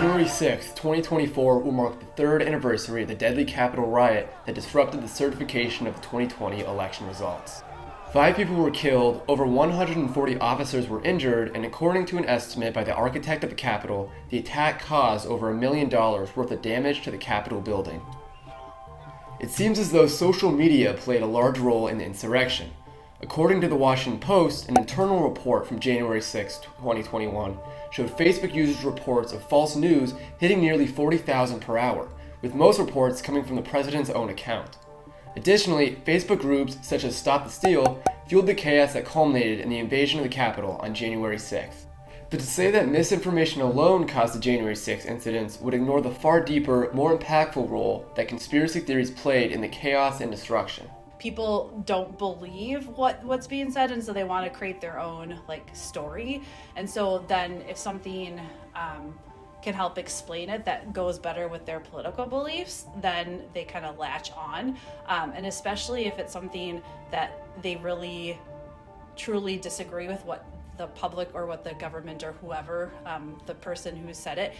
January 6, 2024 will mark the third anniversary of the deadly Capitol riot that disrupted the certification of the 2020 election results. 5 people were killed, over 140 officers were injured, and according to an estimate by the architect of the Capitol, the attack caused over $1 million worth of damage to the Capitol building. It seems as though social media played a large role in the insurrection. According to the Washington Post, an internal report from January 6, 2021 showed Facebook users' reports of false news hitting nearly 40,000 per hour, with most reports coming from the president's own account. Additionally, Facebook groups such as Stop the Steal fueled the chaos that culminated in the invasion of the Capitol on January 6th. But to say that misinformation alone caused the January 6th incidents would ignore the far deeper, more impactful role that conspiracy theories played in the chaos and destruction. People don't believe what's being said, and so they want to create their own story. And so then if something can help explain it that goes better with their political beliefs, then they kind of latch on. And especially if it's something that they really truly disagree with what the public or what the government or whoever, the person who said it,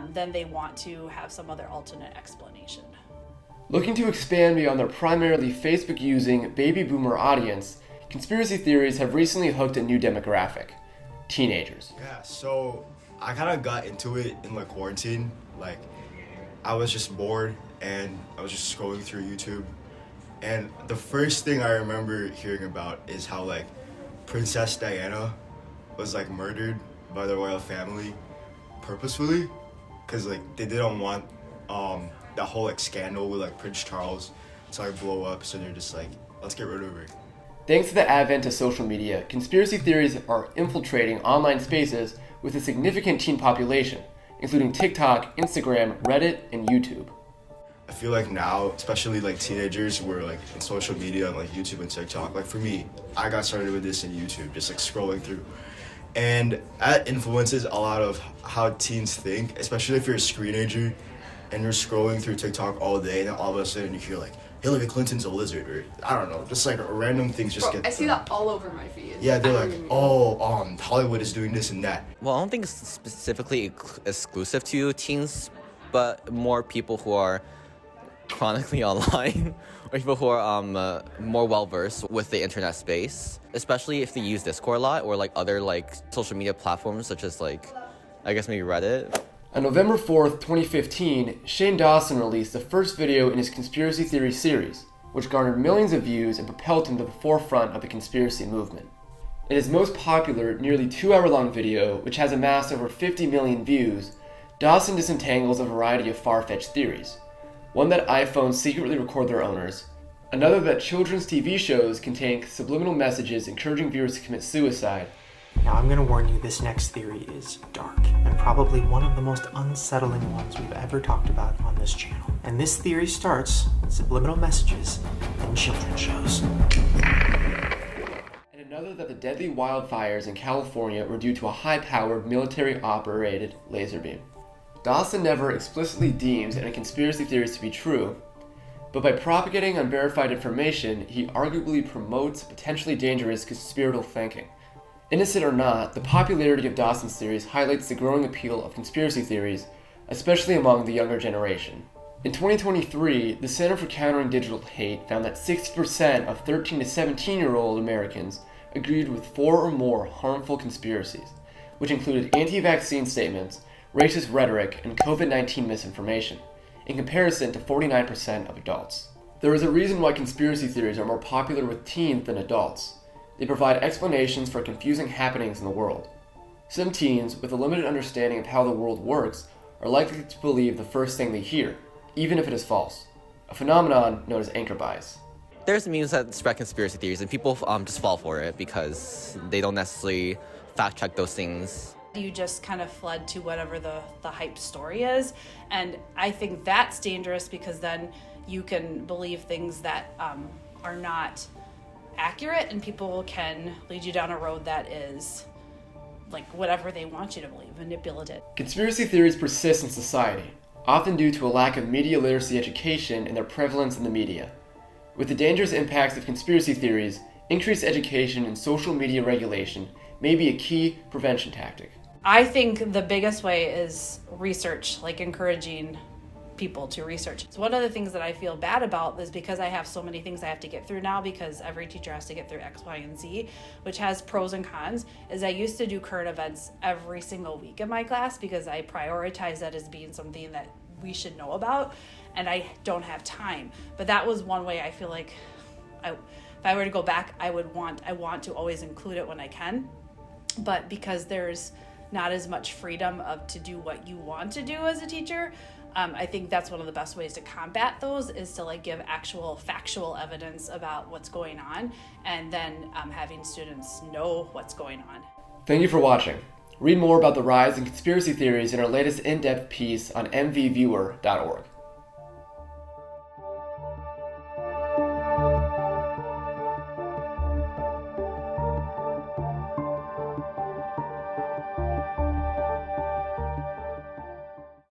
then they want to have some other alternate explanation. Looking to expand beyond their primarily Facebook-using baby boomer audience, conspiracy theories have recently hooked a new demographic: teenagers. Yeah, so I kind of got into it in quarantine. I was just bored and I was just scrolling through YouTube. And the first thing I remember hearing about is how Princess Diana was murdered by the royal family purposefully, because they didn't want that whole scandal with Prince Charles to blow up, so they're just let's get rid of her. Thanks to the advent of social media, conspiracy theories are infiltrating online spaces with a significant teen population, including TikTok, Instagram, Reddit, and YouTube. I feel now, especially teenagers who are in social media and YouTube and TikTok. For me, I got started with this in YouTube, just scrolling through. And that influences a lot of how teens think, especially if you're a screenager and you're scrolling through TikTok all day, and then all of a sudden you hear Hillary Clinton's a lizard, or I don't know, just random things just get. I see that all over my feed. Yeah, they're Hollywood is doing this and that. Well, I don't think it's specifically exclusive to teens, but more people who are chronically online, or people who are more well-versed with the internet space, especially if they use Discord a lot, or other social media platforms such as I guess maybe Reddit. On November 4th, 2015, Shane Dawson released the first video in his conspiracy theory series, which garnered millions of views and propelled him to the forefront of the conspiracy movement. In his most popular, nearly 2-hour-long video, which has amassed over 50 million views, Dawson disentangles a variety of far-fetched theories. One that iPhones secretly record their owners, another that children's TV shows contain subliminal messages encouraging viewers to commit suicide. Now I'm going to warn you, this next theory is dark, and probably one of the most unsettling ones we've ever talked about on this channel. And this theory starts with subliminal messages in children's shows. And another that the deadly wildfires in California were due to a high-powered, military-operated laser beam. Dawson never explicitly deems any conspiracy theories to be true, but by propagating unverified information, he arguably promotes potentially dangerous conspiratorial thinking. Innocent or not, the popularity of Dawson's theories highlights the growing appeal of conspiracy theories, especially among the younger generation. In 2023, the Center for Countering Digital Hate found that 60% of 13 to 17-year-old Americans agreed with 4 or more harmful conspiracies, which included anti-vaccine statements, racist rhetoric, and COVID-19 misinformation, in comparison to 49% of adults. There is a reason why conspiracy theories are more popular with teens than adults. They provide explanations for confusing happenings in the world. Some teens, with a limited understanding of how the world works, are likely to believe the first thing they hear, even if it is false, a phenomenon known as anchor bias. There's memes that spread conspiracy theories, and people just fall for it because they don't necessarily fact-check those things. You just kind of fled to whatever the hype story is, and I think that's dangerous because then you can believe things that are not accurate, and people can lead you down a road that is whatever they want you to believe, manipulative. Conspiracy theories persist in society, often due to a lack of media literacy education and their prevalence in the media. With the dangerous impacts of conspiracy theories, increased education and social media regulation may be a key prevention tactic. I think the biggest way is research, like encouraging people to research. So one of the things that I feel bad about is because I have so many things I have to get through now, because every teacher has to get through X, Y, and Z, which has pros and cons, is I used to do current events every single week in my class because I prioritize that as being something that we should know about, and I don't have time. But that was one way I feel like if I were to go back, I want to always include it when I can. But because there's not as much freedom to do what you want to do as a teacher, I think that's one of the best ways to combat those, is to like give actual factual evidence about what's going on, and then having students know what's going on. Thank you for watching. Read more about the rise in conspiracy theories in our latest in-depth piece on mvviewer.org.